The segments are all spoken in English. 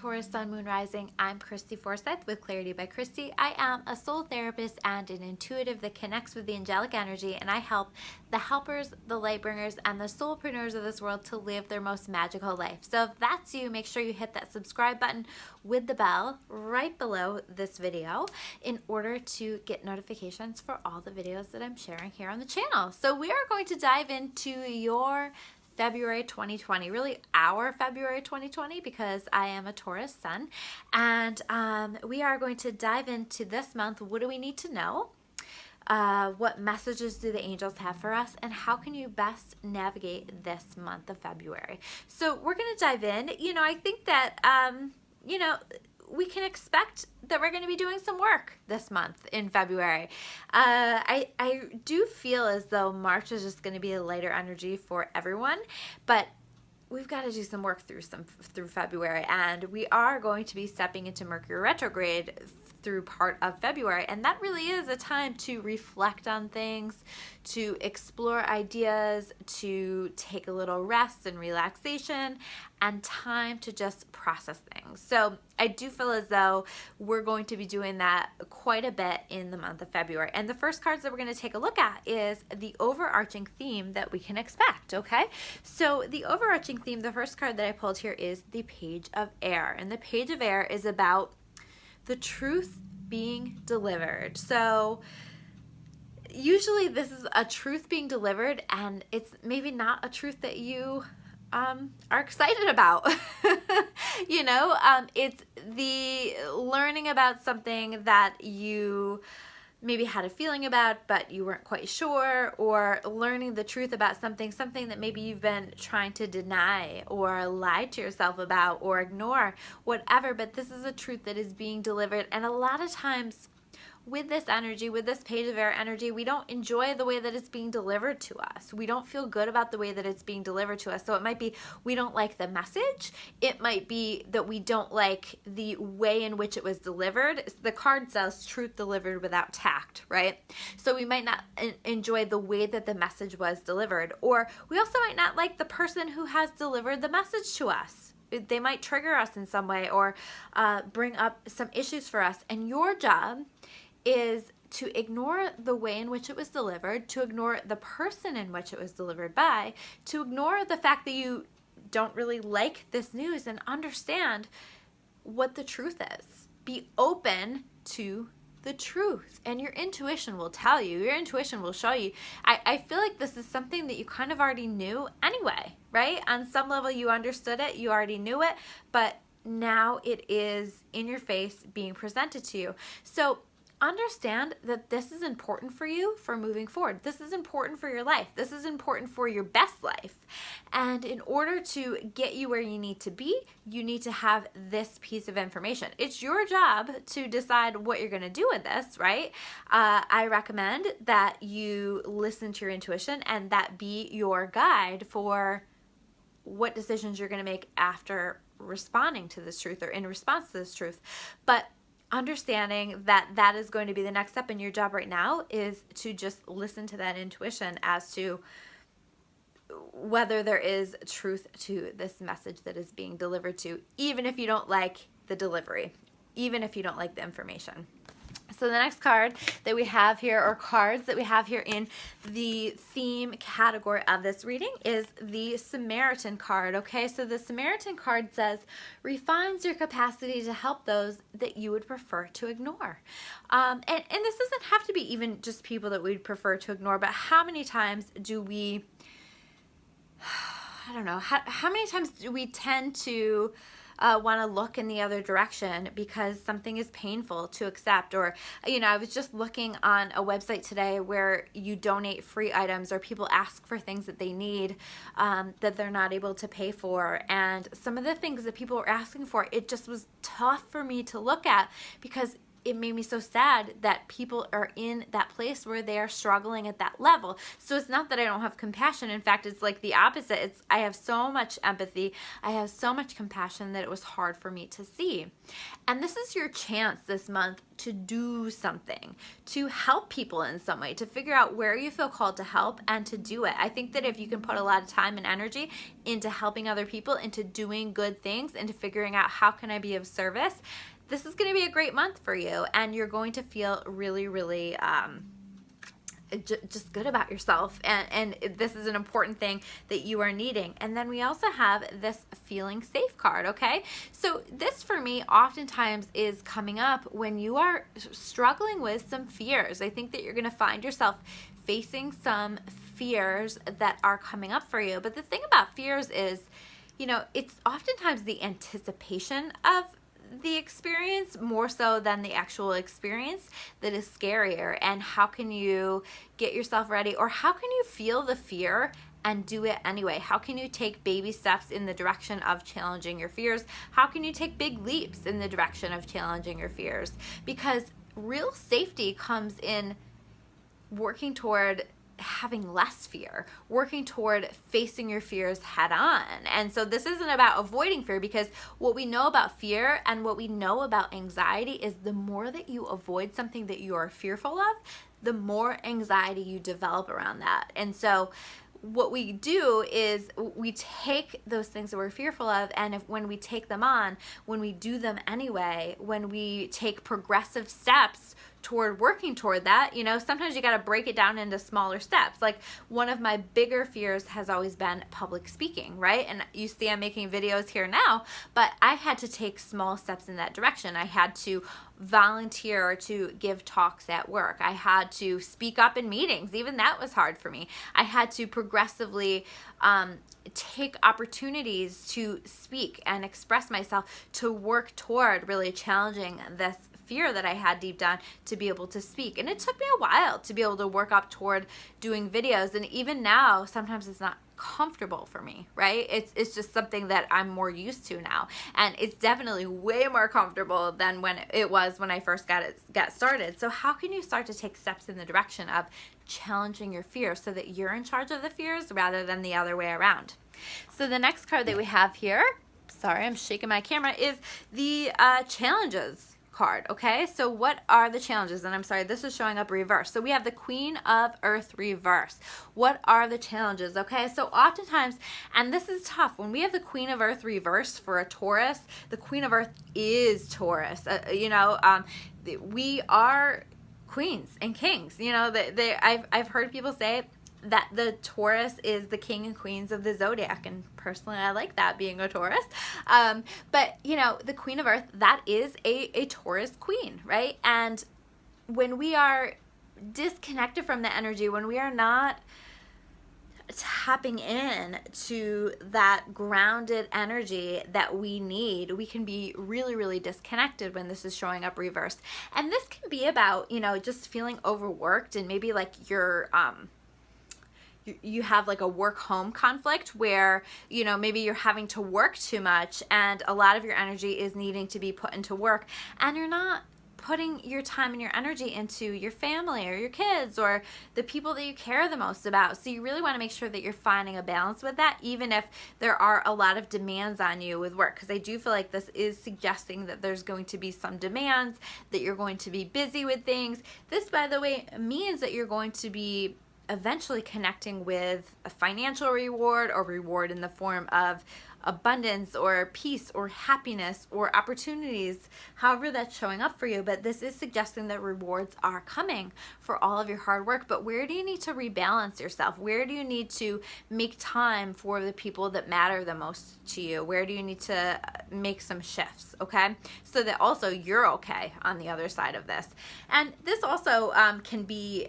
Taurus Sun, Moon, Rising. I'm Christy Forsyth with Clarity by Christy. I am a soul therapist and an intuitive that connects with the angelic energy, and I help the helpers, the light bringers, and the soulpreneurs of this world to live their most magical life. So if that's you, make sure you hit that subscribe button with the bell right below this video in order to get notifications for all the videos that I'm sharing here on the channel. So we are going to dive into your February 2020, really our February 2020, because I am a Taurus Sun, and we are going to dive into this month. What do we need to know? What messages do the angels have for us, and how can you best navigate this month of February? So we're going to dive in. I think that we can expect that we're going to be doing some work this month in February. I do feel as though March is just going to be a lighter energy for everyone, but we've got to do some work through February, and we are going to be stepping into Mercury retrograde through part of February, and that really is a time to reflect on things, to explore ideas, to take a little rest and relaxation, and time to just process things. So I do feel as though we're going to be doing that quite a bit in the month of February. And the first cards that we're going to take a look at is the overarching theme that we can expect, okay? So the overarching theme, the first card that I pulled here is the Page of Air. And the Page of Air is about the truth being delivered. So usually this is a truth being delivered, and it's maybe not a truth that you are excited about. It's the learning about something that you maybe had a feeling about but you weren't quite sure, or learning the truth about something that maybe you've been trying to deny or lie to yourself about or ignore, whatever. But this is a truth that is being delivered, and a lot of times with this energy, with this Page of Air energy, we don't enjoy the way that it's being delivered to us. We don't feel good about the way that it's being delivered to us. So it might be we don't like the message. It might be that we don't like the way in which it was delivered. The card says truth delivered without tact, right? So we might not enjoy the way that the message was delivered, or we also might not like the person who has delivered the message to us. They might trigger us in some way, or bring up some issues for us. And your job is to ignore the way in which it was delivered, to ignore the person in which it was delivered by, to ignore the fact that you don't really like this news, and understand what the truth is. Be open to the truth, and your intuition will tell you, your intuition will show you. I feel like this is something that you kind of already knew anyway, right? On some level you understood it, you already knew it, but now it is in your face being presented to you. So understand that this is important for you for moving forward. This is important for your life. This is important for your best life. And in order to get you where you need to be, you need to have this piece of information. It's your job to decide what you're going to do with this, right? I recommend that you listen to your intuition, and that be your guide for what decisions you're going to make after responding to this truth, or in response to this truth. But understanding that that is going to be the next step in your job right now is to just listen to that intuition as to whether there is truth to this message that is being delivered to, even if you don't like the delivery, even if you don't like the information. So the next card that we have here, or cards that we have here in the theme category of this reading, is the Samaritan card. Okay, so the Samaritan card says, refines your capacity to help those that you would prefer to ignore. And this doesn't have to be even just people that we'd prefer to ignore, but how many times do we, I don't know, how many times do we tend to want to look in the other direction because something is painful to accept? Or, I was just looking on a website today where you donate free items, or people ask for things that they need that they're not able to pay for. And some of the things that people were asking for, it just was tough for me to look at, because it made me so sad that people are in that place where they are struggling at that level. So it's not that I don't have compassion. In fact, it's like the opposite. I have so much empathy. I have so much compassion that it was hard for me to see. And this is your chance this month to do something, to help people in some way, to figure out where you feel called to help and to do it. I think that if you can put a lot of time and energy into helping other people, into doing good things, into figuring out how can I be of service, this is going to be a great month for you, and you're going to feel really, really just good about yourself, and this is an important thing that you are needing. And then we also have this feeling safe card, okay? So this for me oftentimes is coming up when you are struggling with some fears. I think that you're going to find yourself facing some fears that are coming up for you. But the thing about fears is, you know, it's oftentimes the anticipation of the experience more so than the actual experience that is scarier. And how can you get yourself ready, or how can you feel the fear and do it anyway? How can you take baby steps in the direction of challenging your fears? How can you take big leaps in the direction of challenging your fears? Because real safety comes in working toward having less fear, working toward facing your fears head on. And so this isn't about avoiding fear, because what we know about fear and what we know about anxiety is the more that you avoid something that you are fearful of, the more anxiety you develop around that. And so what we do is we take those things that we're fearful of, and when we take them on, when we do them anyway, when we take progressive steps toward working toward that, you know, sometimes you got to break it down into smaller steps. Like one of my bigger fears has always been public speaking, right? And you see I'm making videos here now, but I had to take small steps in that direction. I had to volunteer to give talks at work. I had to speak up in meetings. Even that was hard for me. I had to progressively take opportunities to speak and express myself, to work toward really challenging this fear that I had deep down to be able to speak. And it took me a while to be able to work up toward doing videos. And even now, sometimes it's not comfortable for me, right? It's just something that I'm more used to now. And it's definitely way more comfortable than when it was when I first got started. So how can you start to take steps in the direction of challenging your fears so that you're in charge of the fears rather than the other way around? So the next card that we have here, sorry, I'm shaking my camera, is the challenges card. Okay, so what are the challenges? And I'm sorry, this is showing up reverse. So we have the Queen of Earth reverse. What are the challenges? Okay, so oftentimes, and this is tough, when we have the Queen of Earth reverse for a Taurus, the Queen of Earth is Taurus. We are queens and kings. You know, I've heard people say that the Taurus is the king and queens of the zodiac, and personally I like that, being a Taurus. But you know, the Queen of Earth, that is a Taurus queen, right? And when we are disconnected from the energy, when we are not tapping in to that grounded energy that we need, we can be really, really disconnected when this is showing up reversed. And this can be about, you know, just feeling overworked, and maybe like you have like a work-home conflict where, you know, maybe you're having to work too much and a lot of your energy is needing to be put into work, and you're not putting your time and your energy into your family or your kids or the people that you care the most about. So you really want to make sure that you're finding a balance with that, even if there are a lot of demands on you with work, because I do feel like this is suggesting that there's going to be some demands, that you're going to be busy with things. This, by the way, means that you're going to be eventually connecting with a financial reward, or reward in the form of abundance or peace or happiness or opportunities, however that's showing up for you. But this is suggesting that rewards are coming for all of your hard work. But where do you need to rebalance yourself? Where do you need to make time for the people that matter the most to you? Where do you need to make some shifts, okay? So that also you're okay on the other side of this. And this also can be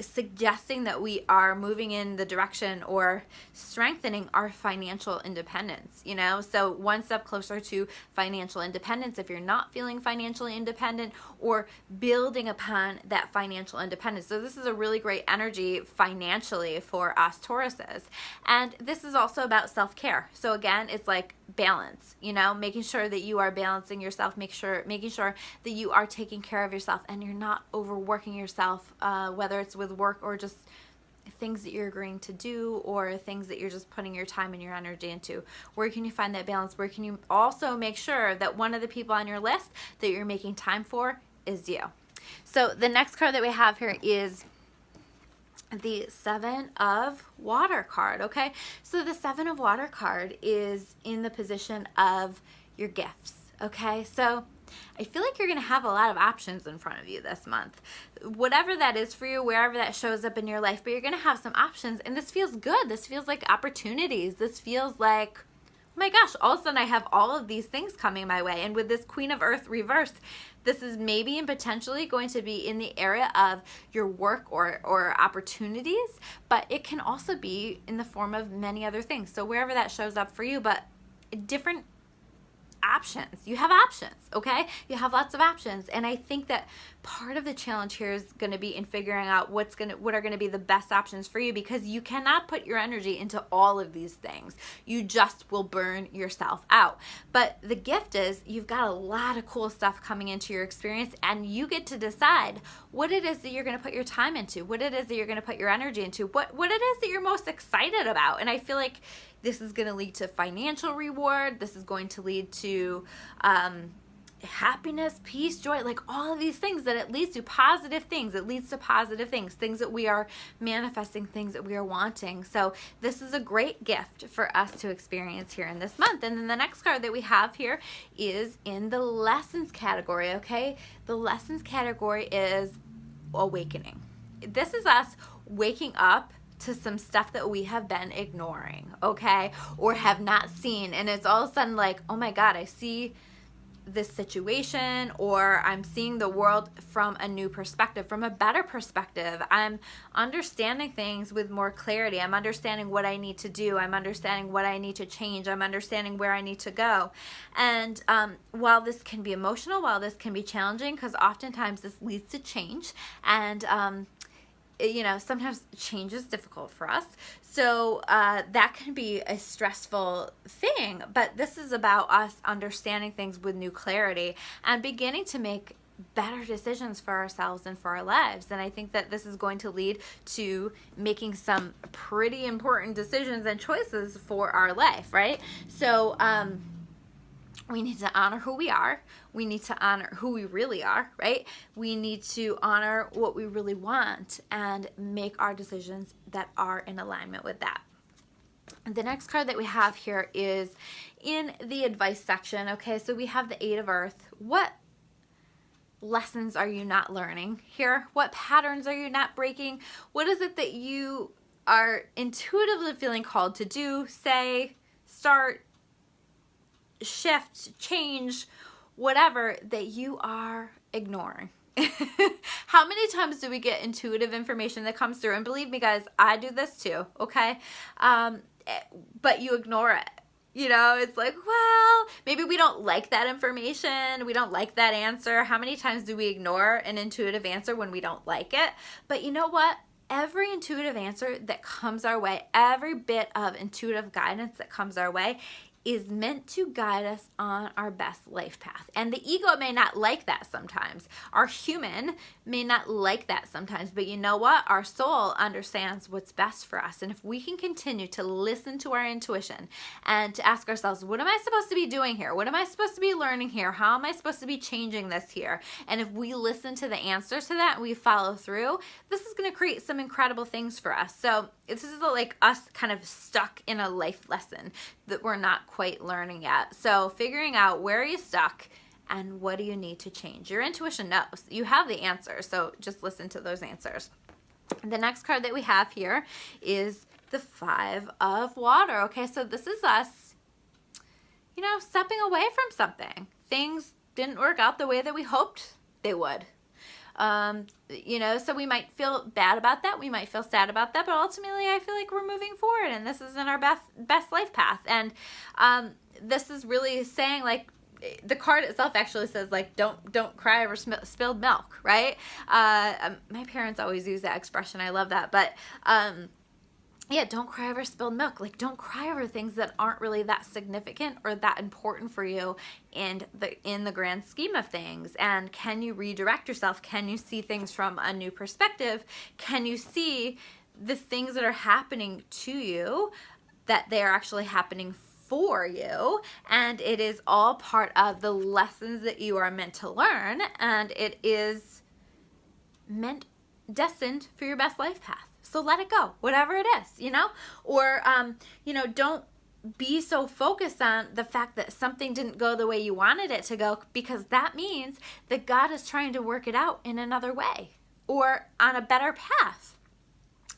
suggesting that we are moving in the direction or strengthening our financial independence, you know? So one step closer to financial independence if you're not feeling financially independent, or building upon that financial independence. So this is a really great energy financially for us Tauruses. And this is also about self-care. So again, it's like balance, you know, making sure that you are balancing yourself, making sure that you are taking care of yourself and you're not overworking yourself, whether it's with work or just things that you're agreeing to do or things that you're just putting your time and your energy into. Where can you find that balance? Where can you also make sure that one of the people on your list that you're making time for is you? So the next card that we have here is the Seven of Water card, okay? So the Seven of Water card is in the position of your gifts, okay? So I feel like you're going to have a lot of options in front of you this month. Whatever that is for you, wherever that shows up in your life, but you're going to have some options, and this feels good. This feels like opportunities. This feels like, oh my gosh, all of a sudden I have all of these things coming my way. And with this Queen of Earth reversed, this is maybe and potentially going to be in the area of your work or opportunities, but it can also be in the form of many other things. So wherever that shows up for you, but different options. You have options, okay? You have lots of options. And I think that part of the challenge here is going to be in figuring out what are going to be the best options for you, because you cannot put your energy into all of these things. You just will burn yourself out. But the gift is you've got a lot of cool stuff coming into your experience, and you get to decide what it is that you're going to put your time into, what it is that you're going to put your energy into, what it is that you're most excited about. And I feel like this is going to lead to financial reward. This is going to lead to happiness, peace, joy, like all of these things, that it leads to positive things. It leads to positive things that we are manifesting, things that we are wanting. So this is a great gift for us to experience here in this month. And then the next card that we have here is in the lessons category, okay? The lessons category is awakening. This is us waking up to some stuff that we have been ignoring, okay, or have not seen, and it's all of a sudden like, oh my God, I see this situation, or I'm seeing the world from a new perspective, from a better perspective. I'm understanding things with more clarity. I'm understanding what I need to do. I'm understanding what I need to change. I'm understanding where I need to go. And while this can be emotional, while this can be challenging, because oftentimes this leads to change, and you know, sometimes change is difficult for us. So that can be a stressful thing, but this is about us understanding things with new clarity and beginning to make better decisions for ourselves and for our lives. And I think that this is going to lead to making some pretty important decisions and choices for our life, right? So we need to honor who we are. We need to honor who we really are, right? We need to honor what we really want and make our decisions that are in alignment with that. The next card that we have here is in the advice section, okay? So we have the Eight of Earth. What lessons are you not learning here? What patterns are you not breaking? What is it that you are intuitively feeling called to do, say, start, shift, change, whatever, that you are ignoring? How many times do we get intuitive information that comes through? And believe me, guys, I do this too, okay? But you ignore it. You know, it's like, well, maybe we don't like that information. We don't like that answer. How many times do we ignore an intuitive answer when we don't like it? But you know what? Every intuitive answer that comes our way, every bit of intuitive guidance that comes our way is meant to guide us on our best life path. And the ego may not like that sometimes. Our human may not like that sometimes, but you know what? Our soul understands what's best for us. And if we can continue to listen to our intuition and to ask ourselves, what am I supposed to be doing here? What am I supposed to be learning here? How am I supposed to be changing this here? And if we listen to the answers to that and we follow through, this is going to create some incredible things for us. So this is like us kind of stuck in a life lesson that we're not quite learning yet. So figuring out where are you stuck and what do you need to change. Your intuition knows. You have the answers, so just listen to those answers. The next card that we have here is the Five of Water. Okay, so this is us, you know, stepping away from something. Things didn't work out the way that we hoped they would. You know, so we might feel bad about that. We might feel sad about that, but ultimately I feel like we're moving forward and this is in our best life path. And, this is really saying, like, the card itself actually says, like, don't cry over spilled milk, right? My parents always use that expression. I love that. But, yeah, don't cry over spilled milk. Like, don't cry over things that aren't really that significant or that important for you in the grand scheme of things. And can you redirect yourself? Can you see things from a new perspective? Can you see the things that are happening to you, that they are actually happening for you, and it is all part of the lessons that you are meant to learn, and it is destined for your best life path. So let it go, whatever it is, you know? Or, don't be so focused on the fact that something didn't go the way you wanted it to go, because that means that God is trying to work it out in another way or on a better path.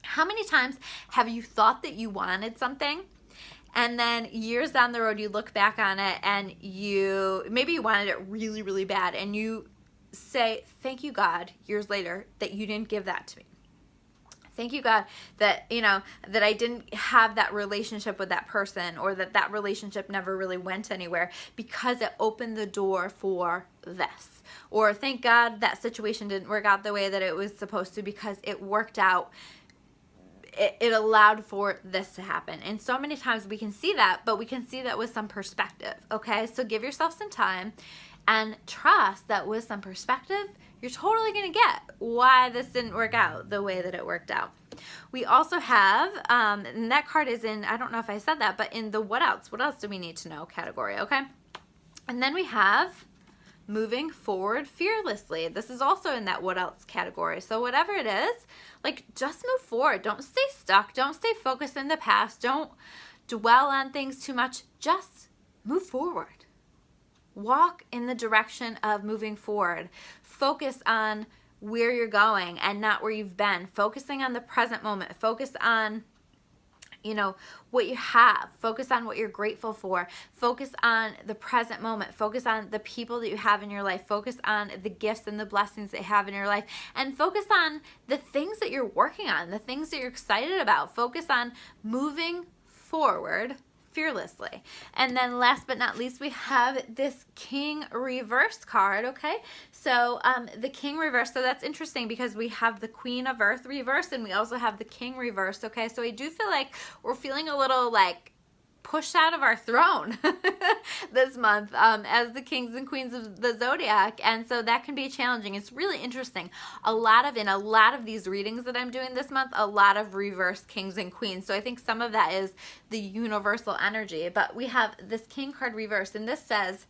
How many times have you thought that you wanted something, and then years down the road you look back on it and maybe you wanted it really, really bad, and you say, thank you, God, years later, that you didn't give that to me. Thank you, God, that, that I didn't have that relationship with that person, or that relationship never really went anywhere, because it opened the door for this. Or thank God that situation didn't work out the way that it was supposed to, because it worked out. It allowed for this to happen. And so many times we can see that, but we can see that with some perspective, okay? So give yourself some time and trust that with some perspective, you're totally going to get why this didn't work out the way that it worked out. We also have, and that card is in, I don't know if I said that, but in the what else do we need to know category, okay? And then we have moving forward fearlessly. This is also in that what else category. So whatever it is, like, just move forward. Don't stay stuck. Don't stay focused in the past. Don't dwell on things too much. Just move forward. Walk in the direction of moving forward. Focus on where you're going and not where you've been. Focusing on the present moment. Focus on what you have. Focus on what you're grateful for. Focus on the present moment. Focus on the people that you have in your life. Focus on the gifts and the blessings that you have in your life. And focus on the things that you're working on, the things that you're excited about. Focus on moving forward fearlessly. And then last but not least, we have this King reverse card, okay? So the King reverse, so that's interesting because we have the Queen of Earth reverse and we also have the King reverse, okay? So I do feel like we're feeling a little like pushed out of our throne this month as the kings and queens of the zodiac, and so that can be challenging. It's really interesting. In a lot of these readings that I'm doing this month, a lot of reverse kings and queens. So I think some of that is the universal energy. But we have this King card reverse, and this says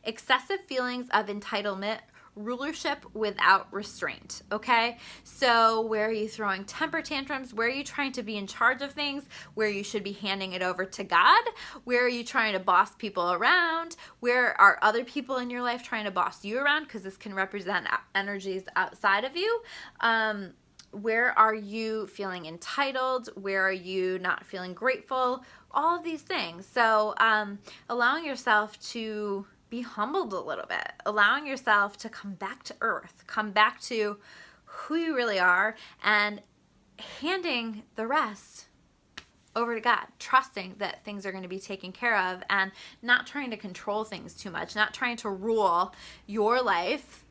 excessive feelings of entitlement, rulership without restraint, okay? So where are you throwing temper tantrums? Where are you trying to be in charge of things? Where you should be handing it over to God? Where are you trying to boss people around? Where are other people in your life trying to boss you around? Because this can represent energies outside of you. Where are you feeling entitled? Where are you not feeling grateful? All of these things. So allowing yourself to be humbled a little bit, allowing yourself to come back to earth, come back to who you really are, and handing the rest over to God, trusting that things are going to be taken care of, and not trying to control things too much, not trying to rule your life.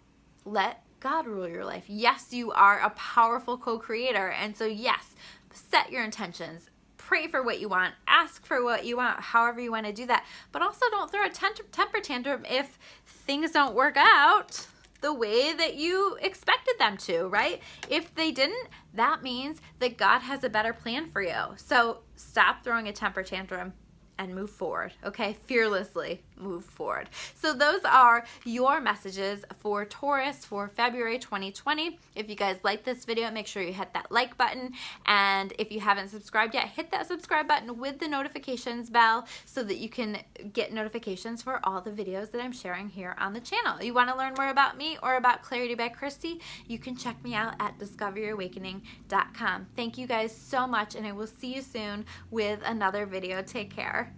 Let God rule your life. Yes, you are a powerful co-creator, and so yes, set your intentions. Pray for what you want, ask for what you want, however you want to do that. But also don't throw a temper tantrum if things don't work out the way that you expected them to, right? If they didn't, that means that God has a better plan for you. So stop throwing a temper tantrum and move forward, okay? Fearlessly move forward. So those are your messages for Taurus for February 2020. If you guys like this video, make sure you hit that like button. And if you haven't subscribed yet, hit that subscribe button with the notifications bell so that you can get notifications for all the videos that I'm sharing here on the channel. You want to learn more about me or about Clarity by Christy? You can check me out at discoveryourawakening.com. Thank you guys so much, and I will see you soon with another video. Take care.